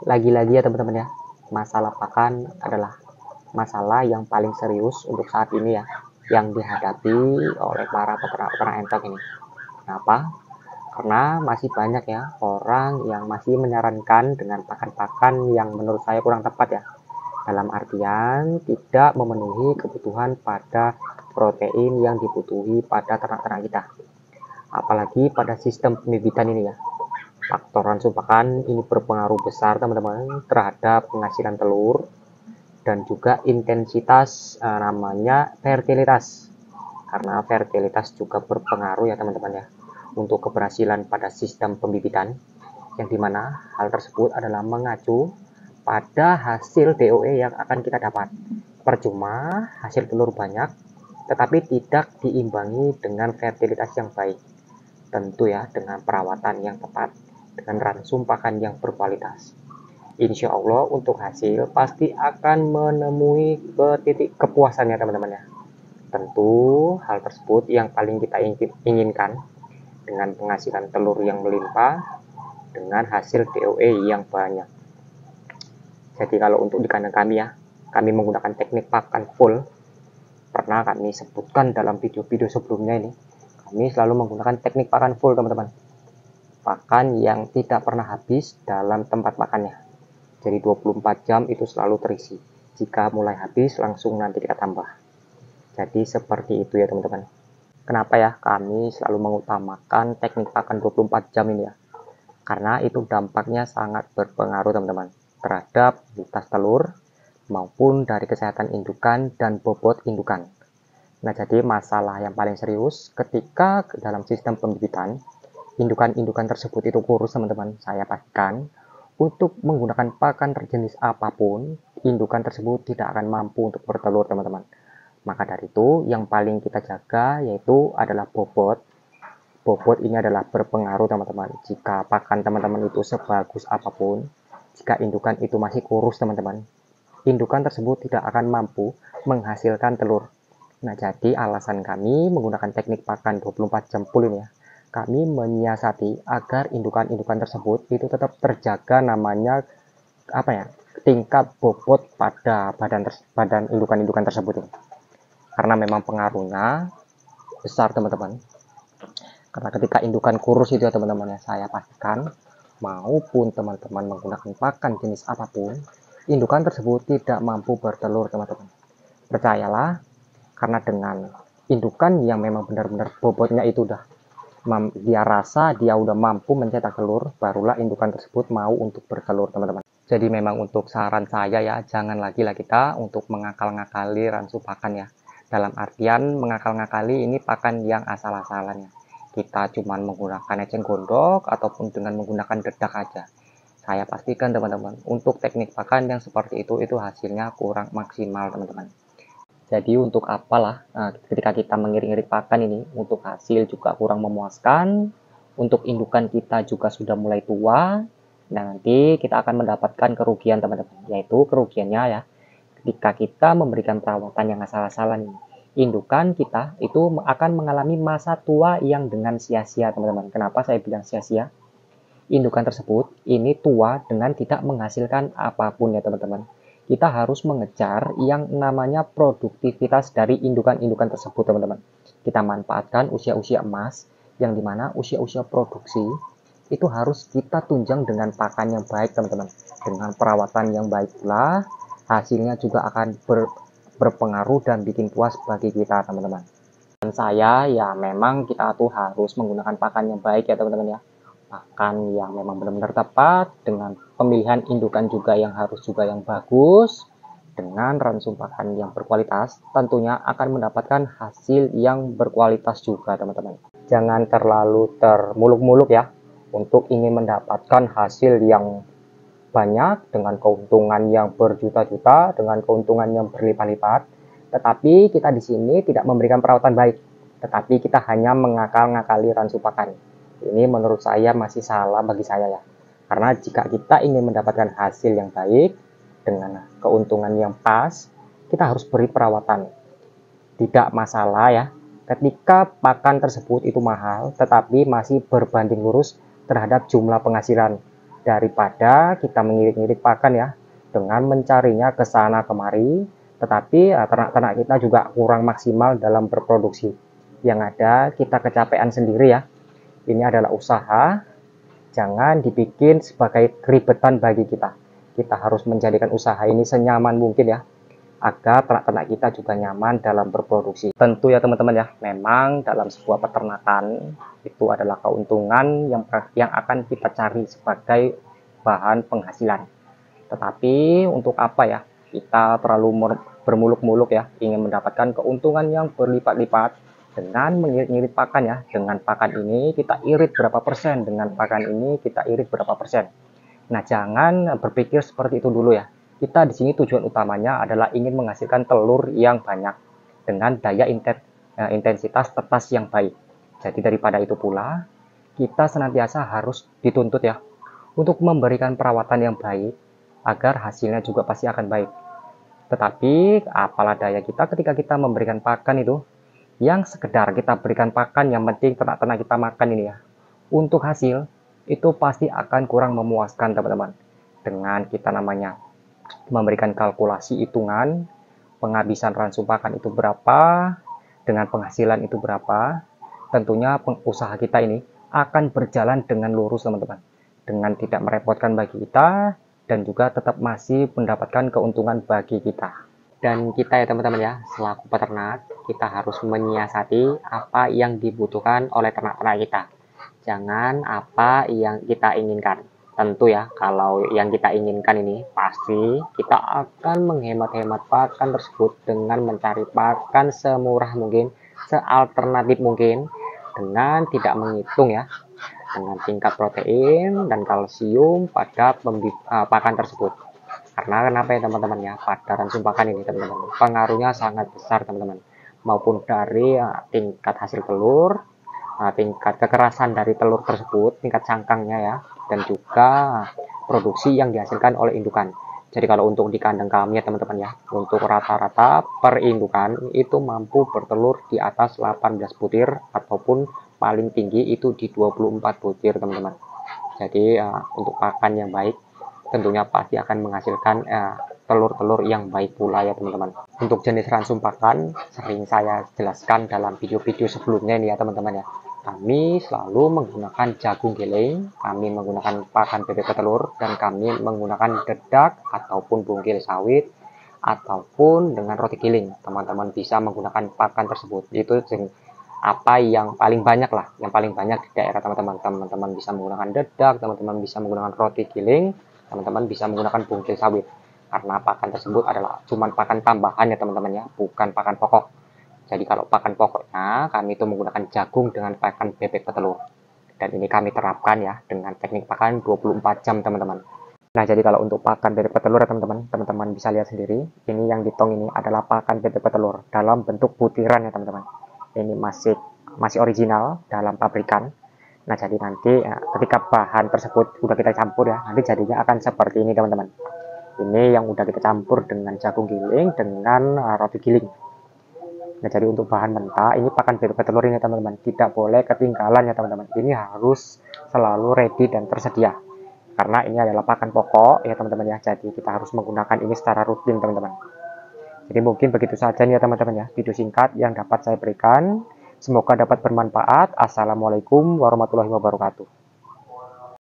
Lagi-lagi ya teman-teman ya, masalah pakan adalah masalah yang paling serius untuk saat ini ya, yang dihadapi oleh para peternak-peternak entok ini. Kenapa? Karena masih banyak ya orang yang masih menyarankan dengan pakan-pakan yang menurut saya kurang tepat ya. Dalam artian tidak memenuhi kebutuhan pada protein yang dibutuhi pada ternak-ternak kita. Apalagi pada sistem pembibitan ini ya. Faktor ransum pakan ini berpengaruh besar teman-teman terhadap penghasilan telur dan juga intensitas namanya fertilitas, karena fertilitas juga berpengaruh ya teman-teman ya untuk keberhasilan pada sistem pembibitan, yang dimana hal tersebut adalah mengacu pada hasil DOE yang akan kita dapat. Percuma hasil telur banyak tetapi tidak diimbangi dengan fertilitas yang baik, tentu ya dengan perawatan yang tepat, dengan ransum pakan yang berkualitas. Insya Allah untuk hasil pasti akan menemui ke titik kepuasannya teman-teman ya. Tentu hal tersebut yang paling kita inginkan dengan penghasilan telur yang melimpah, dengan hasil DOE yang banyak. Jadi kalau untuk di kandang kami ya, kami menggunakan teknik pakan full. Pernah kami sebutkan dalam video-video sebelumnya ini, kami selalu menggunakan teknik pakan full teman-teman. Pakan yang tidak pernah habis dalam tempat makannya. Jadi 24 jam itu selalu terisi. Jika mulai habis langsung nanti kita tambah. Jadi seperti itu ya teman-teman. Kenapa ya kami selalu mengutamakan teknik pakan 24 jam ini ya? Karena itu dampaknya sangat berpengaruh teman-teman terhadap kualitas telur maupun dari kesehatan indukan dan bobot indukan. Nah, jadi masalah yang paling serius ketika dalam sistem pembibitan indukan-indukan tersebut itu kurus teman-teman. Saya pastikan untuk menggunakan pakan jenis apapun, indukan tersebut tidak akan mampu untuk bertelur teman-teman. Maka dari itu yang paling kita jaga yaitu adalah bobot. Bobot ini adalah berpengaruh teman-teman. Jika pakan teman-teman itu sebagus apapun, jika indukan itu masih kurus teman-teman, indukan tersebut tidak akan mampu menghasilkan telur. Nah, jadi alasan kami menggunakan teknik pakan 24 jam full ini ya. Kami menyiasati agar indukan-indukan tersebut itu tetap terjaga namanya apa ya? Tingkat bobot pada badan indukan-indukan tersebut ini. Karena memang pengaruhnya besar teman-teman. Karena ketika indukan kurus itu ya teman-teman ya, saya pastikan maupun teman-teman menggunakan pakan jenis apapun, indukan tersebut tidak mampu bertelur teman-teman. Percayalah, karena dengan indukan yang memang benar-benar bobotnya itu udah dia rasa dia udah mampu mencetak telur, barulah indukan tersebut mau untuk bertelur teman-teman. Jadi memang untuk saran saya ya, jangan lagi lah kita untuk mengakal-ngakali ransu pakan ya. Dalam artian mengakal-ngakali ini pakan yang asal-asalan ya. Kita cuma menggunakan eceng gondok ataupun dengan menggunakan dedak aja. Saya pastikan teman-teman, untuk teknik pakan yang seperti itu hasilnya kurang maksimal teman-teman. Jadi untuk apalah ketika kita mengiring-iring pakan ini, untuk hasil juga kurang memuaskan, untuk indukan kita juga sudah mulai tua, dan nanti kita akan mendapatkan kerugian teman-teman, yaitu kerugiannya ya, ketika kita memberikan perawatan yang asal-asalan, indukan kita itu akan mengalami masa tua yang dengan sia-sia teman-teman. Kenapa saya bilang sia-sia? Indukan tersebut ini tua dengan tidak menghasilkan apapun ya teman-teman. Kita harus mengejar yang namanya produktivitas dari indukan-indukan tersebut teman-teman. Kita manfaatkan usia-usia emas yang dimana usia-usia produksi itu harus kita tunjang dengan pakan yang baik teman-teman. Dengan perawatan yang baik pula hasilnya juga akan berpengaruh dan bikin puas bagi kita teman-teman. Dan saya ya memang kita tuh harus menggunakan pakan yang baik ya teman-teman ya. Pakan yang memang benar-benar tepat, dengan pemilihan indukan juga yang harus juga yang bagus, dengan ransum pakan yang berkualitas, tentunya akan mendapatkan hasil yang berkualitas juga teman-teman. Jangan terlalu termuluk-muluk ya, untuk ingin mendapatkan hasil yang banyak, dengan keuntungan yang berjuta-juta, dengan keuntungan yang berlipat-lipat, tetapi kita di sini tidak memberikan perawatan baik, tetapi kita hanya mengakal-ngakali ransum pakan. Ini menurut saya masih salah bagi saya ya. Karena jika kita ingin mendapatkan hasil yang baik dengan keuntungan yang pas, kita harus beri perawatan. Tidak masalah ya, ketika pakan tersebut itu mahal, tetapi masih berbanding lurus terhadap jumlah penghasilan. daripada kita mengirit-irit pakan ya dengan mencarinya ke sana kemari, tetapi ternak-ternak kita juga kurang maksimal dalam berproduksi. Yang ada kita kecapean sendiri ya. Ini adalah usaha, jangan dibikin sebagai keribetan bagi kita. Kita harus menjadikan usaha ini senyaman mungkin ya, agar ternak-ternak kita juga nyaman dalam berproduksi. Tentu ya teman-teman ya, memang dalam sebuah peternakan itu adalah keuntungan yang akan kita cari sebagai bahan penghasilan. Tetapi untuk apa ya kita terlalu bermuluk-muluk ya, ingin mendapatkan keuntungan yang berlipat-lipat dengan mengirit-irit pakan ya. Dengan pakan ini kita irit berapa persen, dengan pakan ini kita irit berapa persen. Nah, jangan berpikir seperti itu dulu ya. Kita di sini tujuan utamanya adalah ingin menghasilkan telur yang banyak dengan daya intensitas tetas yang baik. Jadi daripada itu pula, kita senantiasa harus dituntut ya untuk memberikan perawatan yang baik agar hasilnya juga pasti akan baik. Tetapi apalah daya kita ketika kita memberikan pakan itu, yang sekedar kita berikan pakan, yang penting ternak-ternak kita makan ini ya, untuk hasil itu pasti akan kurang memuaskan teman-teman. Dengan kita namanya memberikan kalkulasi hitungan penghabisan ransum pakan itu berapa, dengan penghasilan itu berapa, tentunya usaha kita ini akan berjalan dengan lurus teman-teman, dengan tidak merepotkan bagi kita dan juga tetap masih mendapatkan keuntungan bagi kita. Dan kita ya teman-teman ya, selaku peternak, kita harus menyiasati apa yang dibutuhkan oleh ternak-ternak kita. Jangan apa yang kita inginkan. Tentu ya, kalau yang kita inginkan ini pasti kita akan menghemat-hemat pakan tersebut dengan mencari pakan semurah mungkin, sealternatif mungkin, dengan tidak menghitung ya, dengan tingkat protein dan kalsium pada pakan tersebut. Karena kenapa ya teman-teman ya, pada ransum pakan ini teman-teman, pengaruhnya sangat besar teman-teman, maupun dari tingkat hasil telur, tingkat kekerasan dari telur tersebut, tingkat cangkangnya ya, dan juga produksi yang dihasilkan oleh indukan. Jadi kalau untuk di kandang kami ya teman-teman ya, untuk rata-rata per indukan itu mampu bertelur di atas 18 butir ataupun paling tinggi itu di 24 butir teman-teman. Jadi untuk pakan yang baik tentunya pasti akan menghasilkan telur-telur yang baik pula ya teman-teman. Untuk jenis ransum pakan sering saya jelaskan dalam video-video sebelumnya ini ya teman-teman ya. Kami selalu menggunakan jagung giling, kami menggunakan pakan bebek petelur, dan kami menggunakan dedak ataupun bungkil sawit ataupun dengan roti giling. Teman-teman bisa menggunakan pakan tersebut. Itu apa yang paling banyak lah, yang paling banyak di daerah teman-teman. Teman-teman bisa menggunakan dedak, teman-teman bisa menggunakan roti giling, teman-teman bisa menggunakan bungkil sawit. Karena pakan tersebut adalah cuman pakan tambahan ya teman-teman ya, bukan pakan pokok. Jadi kalau pakan pokoknya kami itu menggunakan jagung dengan pakan bebek petelur. Dan ini kami terapkan ya dengan teknik pakan 24 jam teman-teman. Nah jadi kalau untuk pakan bebek petelur ya teman-teman, teman-teman bisa lihat sendiri. Ini yang ditong ini adalah pakan bebek petelur dalam bentuk butiran ya teman-teman. Ini masih original dalam pabrikan. Nah jadi nanti ketika bahan tersebut udah kita campur ya, nanti jadinya akan seperti ini teman-teman. Ini yang udah kita campur dengan jagung giling dengan roti giling. Nah jadi untuk bahan mentah ini pakan bebek petelur ini teman-teman tidak boleh ketinggalan ya teman-teman. Ini harus selalu ready dan tersedia karena ini adalah pakan pokok ya teman-teman ya. Jadi kita harus menggunakan ini secara rutin teman-teman. Jadi mungkin begitu saja nih ya teman-teman ya, video singkat yang dapat saya berikan. Semoga dapat bermanfaat. Assalamualaikum warahmatullahi wabarakatuh.